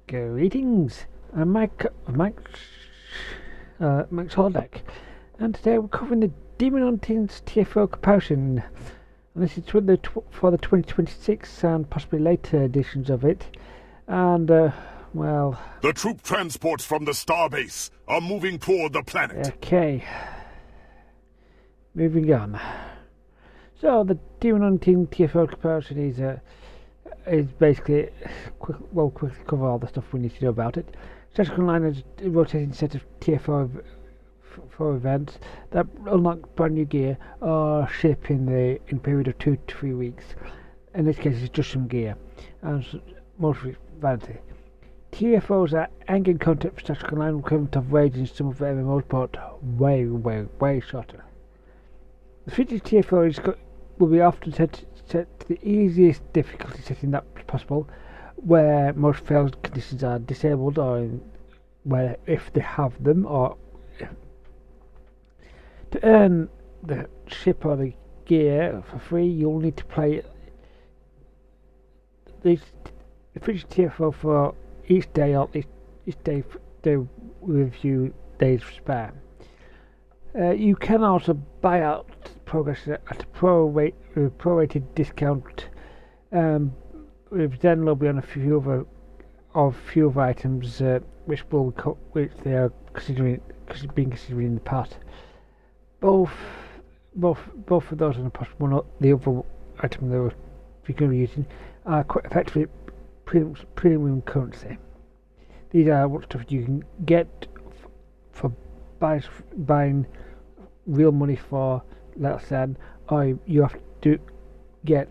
Greetings, I'm Mike Soldeck, and today we're covering the Demon Hunting's TFO Comparison, and this is for the 2026 and possibly later editions of it, and well... The troop transports from the starbase are moving toward the planet. Okay, moving on. So the Demon Hunting TFO Comparison is basically quickly cover all the stuff we need to know about it. Strategic Online is a rotating set of TFO for events that unlock brand new gear or ship in a period of 2 to 3 weeks. In this case, it's just some gear, and mostly vanity. TFOs are endgame content for Strategic Online, equivalent of raids in some of the MMOs, but way shorter. The featured TFO will be often set to the easiest difficulty setting that's possible, where most failed conditions are disabled, or where if they have them, or to earn the ship or the gear for free, you'll need to play the featured TFO for each day, or each day with few days spare. You can also buy out progress at a prorated discount, with then will be on a few other items which they are being considered in the past. Both of those and possible the other item they were going to be using are quite effectively premium currency. These are what stuff you can get for buying real money for less than, or you have to you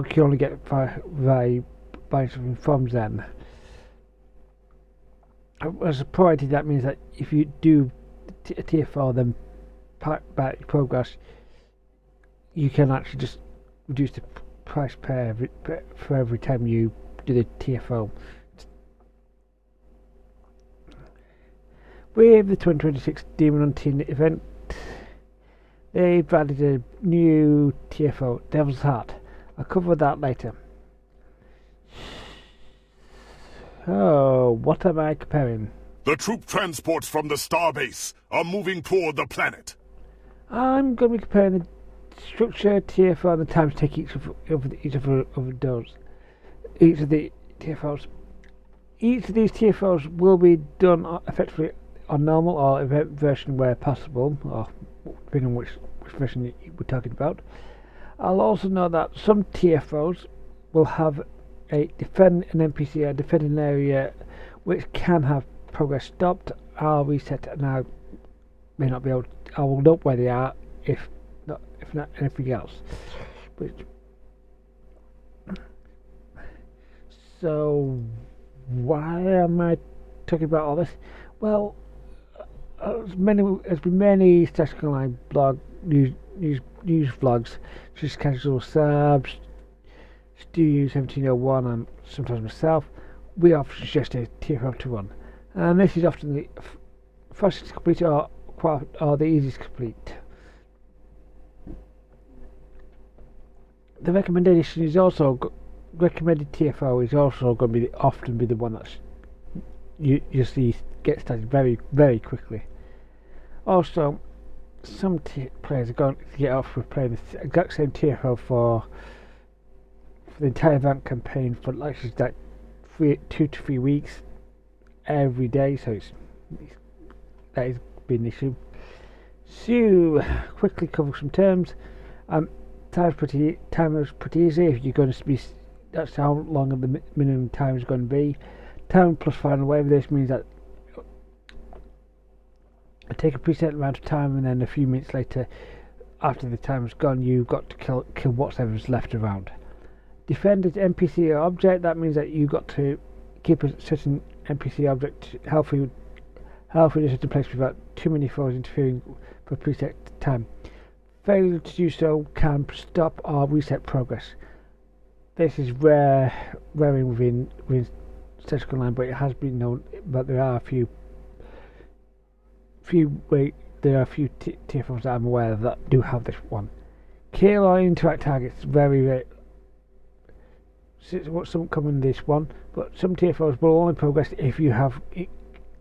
can only get by buying something from Zen. As a priority, that means that if you do a TFO, then back progress, you can actually just reduce the price for every time you do the TFO. With the 2026 Demon Hunting event, they've added a new TFO, Devil's Heart. I'll cover that later. Oh, what am I comparing? The troop transports from the starbase are moving toward the planet. I'm going to be comparing the structure, TFO, and the time to take each of those. Each of the TFOs. Each of these TFOs will be done effectively on normal or event version where possible, or depending on which version we're talking about. I'll also know that some TFOs will have an NPC or defend an area which can have progress stopped or reset, and I may not be able to, I will note where they are if not anything else. So why am I talking about all this? Well, as many Strategic Online blog news vlogs, such as Casual Subs, Stu 1701, and sometimes myself, we often suggest a TFO to run, and this is often the fastest to complete or the easiest to complete. The recommended TFO is also going to often be the one that's you see get started very quickly. Also, some players are going to get off with playing the exact same TFO for the entire event campaign for like 2 to 3 weeks every day, so that is been an issue. So quickly cover some terms. Time is pretty easy. If you're going to be, that's how long the minimum time is going to be. Time plus final wave. This means that I take a preset amount of time, and then a few minutes later, after the time is gone, you've got to kill whatever's left around. Defend an NPC or object. That means that you've got to keep a certain NPC object healthy in a certain place without too many foes interfering for preset time. Failure to do so can stop or reset progress. This is rare within Strategic Online, but it has been known. But there are a few TFOs that I'm aware of that do have this one. Kill or interact targets. Very what's some common in this one, but some TFOs will only progress if you have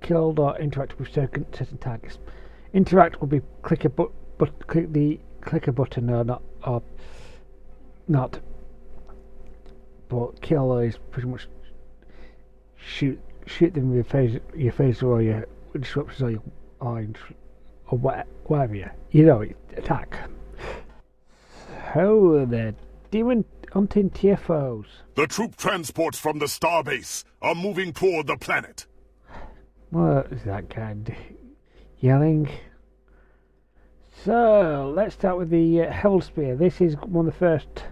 killed or interacted with certain targets. Interact will be click the clicker button or not, but kill is pretty much shoot them with your phaser or your disruptors or whatever attack. So the demon hunting TFOs. The troop transports from the starbase are moving toward the planet. What is that guy yelling? So let's start with the Hell Spear. This is one of the first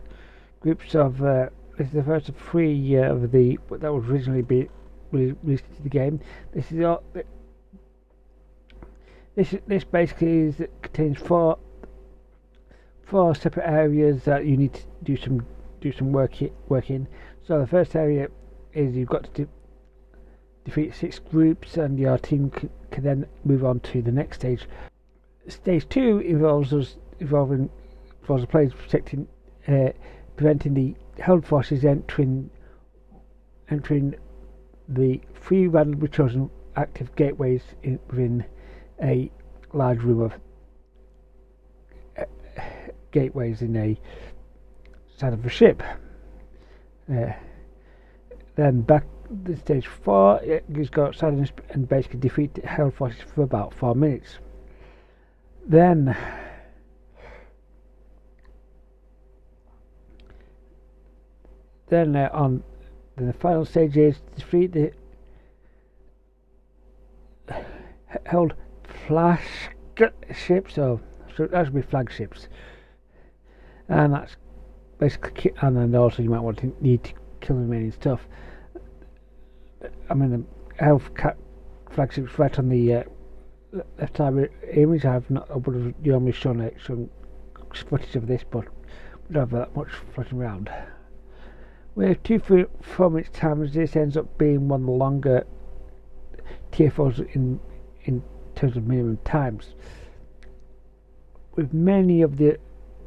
groups of. This is the first of 3 of the that was originally be released to the game. This is all. This basically contains four separate areas that you need to do some work in. So the first area is you've got to defeat 6 groups, and your team can then move on to the next stage. Stage 2 involves the players preventing the held forces entering the 3 randomly chosen active gateways within a large room of gateways in a side of a ship. Then back to stage 4, you go outside and basically defeat the held forces for about 4 minutes. Then on the final stage is defeat the held ships, so that should be flagships, and that's basically. And then also you might need to kill the remaining stuff. I mean, the held flagships right on the left side image. I would have normally shown some footage of this, but we don't have that much floating around. With 2 4 minutes time, this ends up being one of the longer TFOs in terms of minimum times, with many of the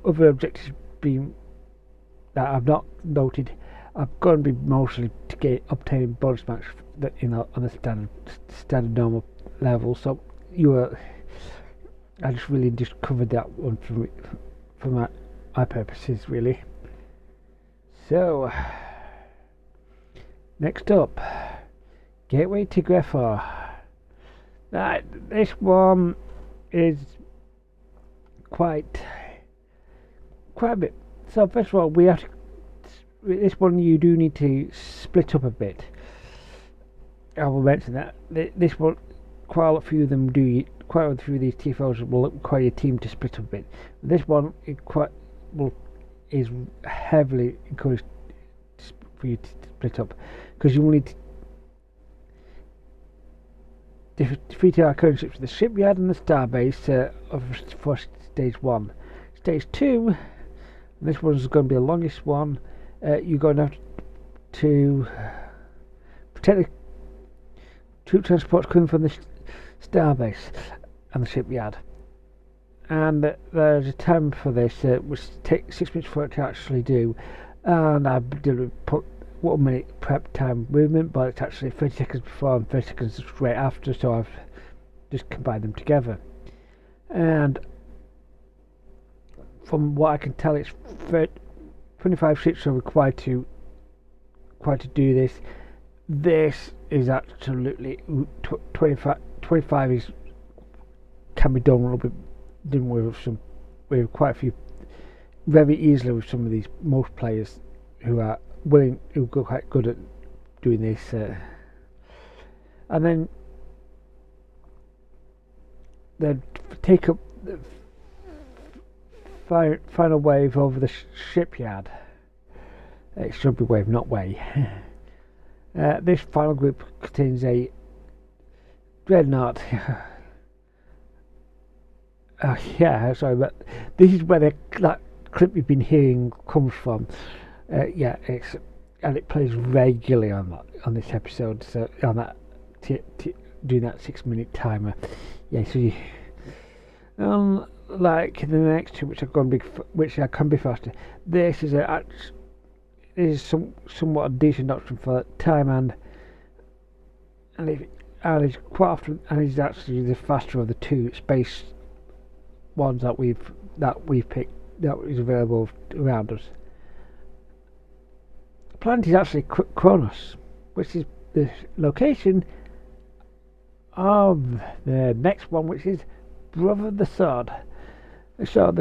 other objectives being that I've not noted are going to be mostly to obtaining bonus marks on the standard normal level. So I just really just covered that one for my purposes really. So next up, Gateway to Grepher. This one is quite a bit. So first of all, this one you do need to split up a bit. I will mention that this one, quite a few of them do. Quite a few of these TFOs will require your team to split up a bit. This one is heavily encouraged for you to split up, because you will need to defeat our current ships at the shipyard and the starbase for stage 1. Stage 2, this one's going to be the longest one. You're going to have to protect the troop transports coming from the starbase and the shipyard. And there's a time for this, which takes 6 minutes for it to actually do. And I did put 1 minute prep time movement, but it's actually 30 seconds before and 30 seconds straight after, so I've just combined them together. And from what I can tell, it's 25 ships are required to do this. This is absolutely 25 is can be done a little bit with quite a few very easily with some of these most players who are quite good at doing this. And then they take up the final wave over the shipyard. It should be wave, not way. This final group contains a dreadnought. Sorry, but this is where that clip you've been hearing comes from. It plays regularly on this episode. So on that doing that 6 minute timer. Yeah, so you, like the next two, which can be faster. This is somewhat a decent option for time, and it's quite often, and it's actually the faster of the two space ones that we've picked that is available around us. The planet is actually Kronos, which is the location of the next one, which is Brother the Third. So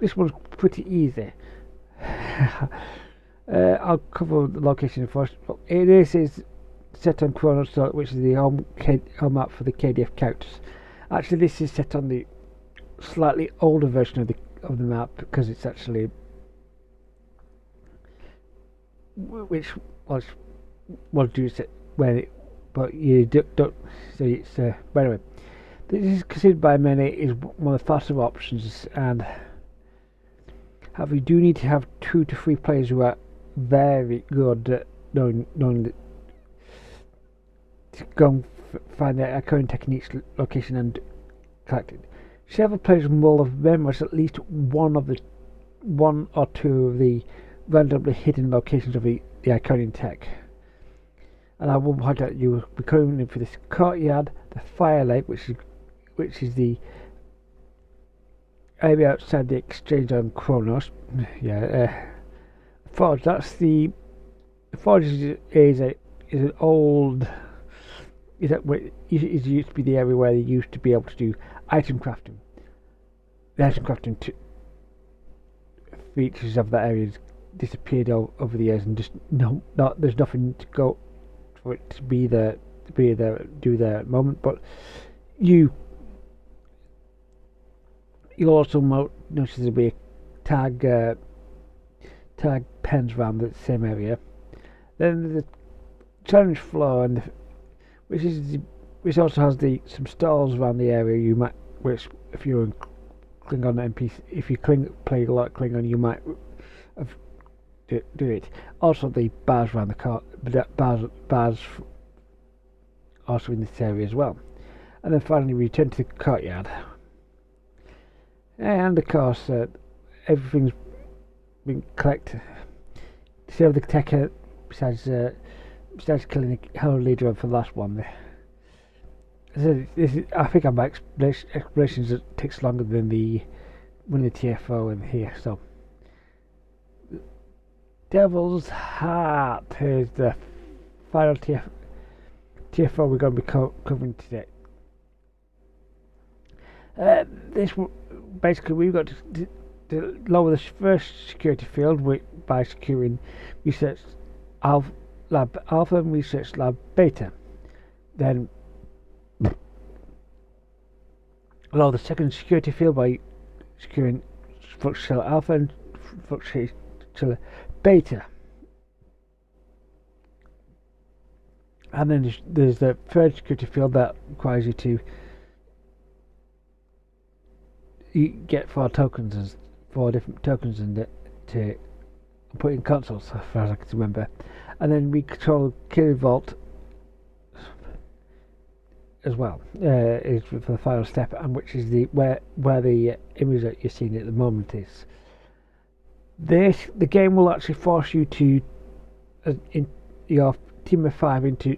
this one's pretty easy. I'll cover the location first. This is set on Kronos, which is the home map for the KDF characters. Actually, this is set on the slightly older version of the map because it's actually which was used when it, but you don't. So it's by the way, this is considered by many is one of the faster options, and however, you do need to have 2 to 3 players who are very good at knowing to go and find their current techniques, location, and collect it. Several players will have memorized at least one or two of the randomly hidden locations of the Iconian tech. And I will point out you will be coming in for this courtyard, the fire lake, which is the area outside the exchange on Kronos. Forge. That's the forge is an old. It used to be the area where they used to be able to do item crafting. The item crafting features of that area has disappeared over the years, and just there's nothing to go for it to be there do there at the moment. But you'll also notice there'll be tag pens around the same area. Then the challenge floor, which also has some stalls around the area. Which if you're in Klingon NPC, if you play a lot of Klingon, you might do it. Also, the bars around bars also in this area as well. And then finally, we return to the courtyard, and of course, everything's been collected. Save the tech besides killing the whole leader for the last one. I think our explanations takes longer than the TFO in here. So, Devil's Heart is the final TFO we're going to be covering today. Basically we've got to lower the first security field by securing Research Lab Alpha and Research Lab Beta. Then lower the second security field by securing Structural Alpha and Structural Beta. And then there's the third security field that requires you to get 4 different tokens and to put in consoles, as far as I can remember. And then we control Kill Vault as well, is for the final step, and which is where the image that you're seeing at the moment is. The game will actually force you to in your team of 5 into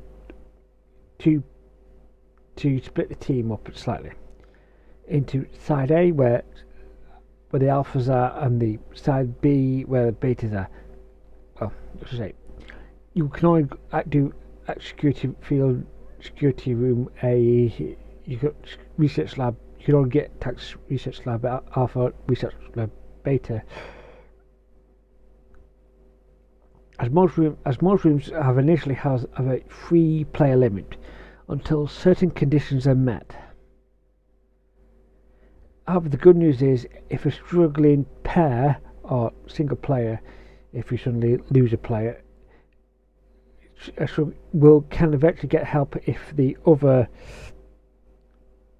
to split the team up slightly into side A where the alphas are, and the side B where the betas are. Well, I should say, you can only do at security room A. You got research lab. You can only get tax research lab alpha, research lab beta. As most rooms have initially have a 3-player limit until certain conditions are met. However, the good news is, if a struggling pair or single player, if you suddenly lose a player, can eventually get help if the other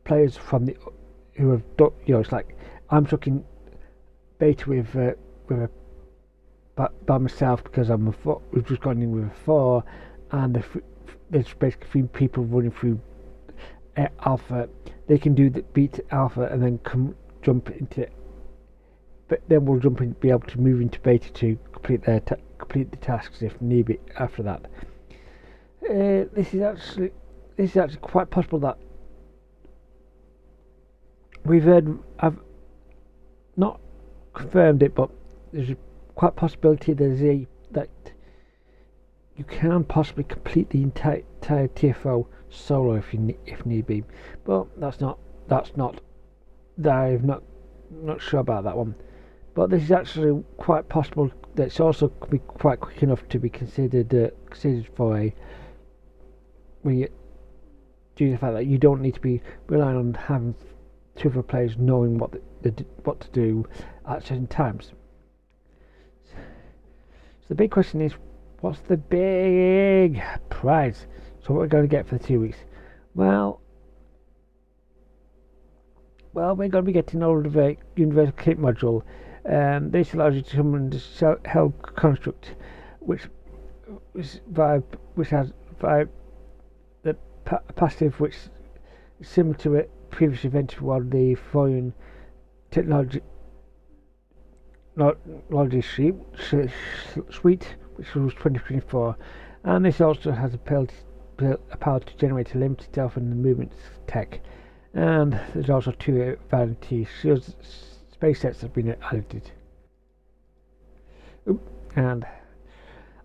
players who have done, it's like I'm talking beta with by myself because we've just gone in with a 4, and there's basically 3 people running through alpha. They can do the beat alpha and then jump into, but then we'll be able to move into beta to complete their complete the tasks if need be after that. This is actually quite possible that I've not confirmed it, but there's a quite possibility that you can possibly complete the entire TFO solo if need be, but I'm not sure about that one. But this is actually quite possible that it's also could be quite quick enough to be considered for a, when you due to the fact that you don't need to be relying on having two other players knowing what to do at certain times. So the big question is, what's the big prize? So what we're going to get for the 2 weeks? Well, we're going to be getting hold of a universal kit module. This allows you to summon the Hell construct, which has the passive, which is similar to a previous event one, the foreign technology suite, which was 2024, and this also has a power to generate a limited self and movement tech, and there's also 2 vanity space sets have been added. And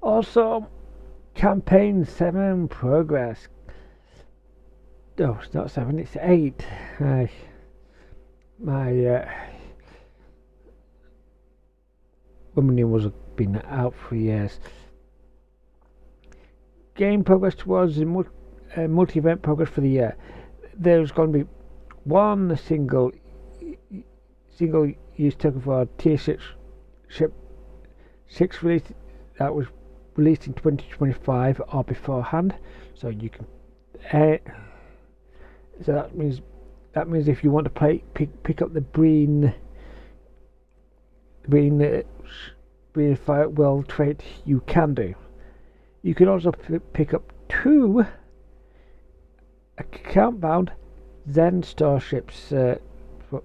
also campaign 7 progress. Oh, it's not 7, it's 8. My woman was been out for years. Game progress towards the multi-event progress for the year. There's going to be one single use token for Tier 6 ship 6 release that was released in 2025 or beforehand. So you can so that means if you want to pick up the Breen Fire World trait, you can do. You can also pick up 2 account-bound Zen starships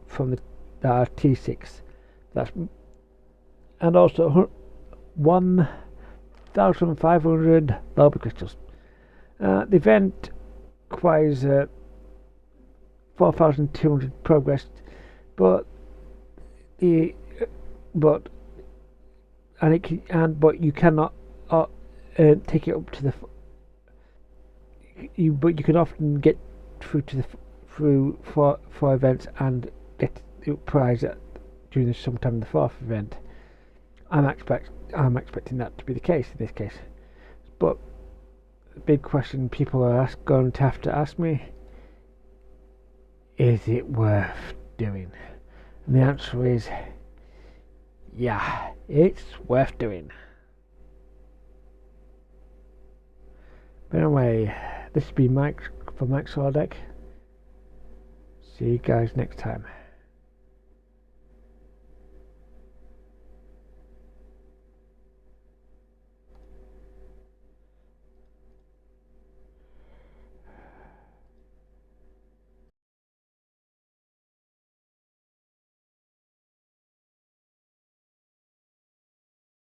from the T6. And also 1,500 Bulba crystals. The event requires 4,200 progress, but you cannot take it up to the. But you can often get through four events and get the prize during sometime in the 4th event. I'm expecting that to be the case in this case. But the big question people are going to have to ask me: is it worth doing? And the answer is, yeah, it's worth doing. But anyway, this has been Mike from Mike's Deck. See you guys next time.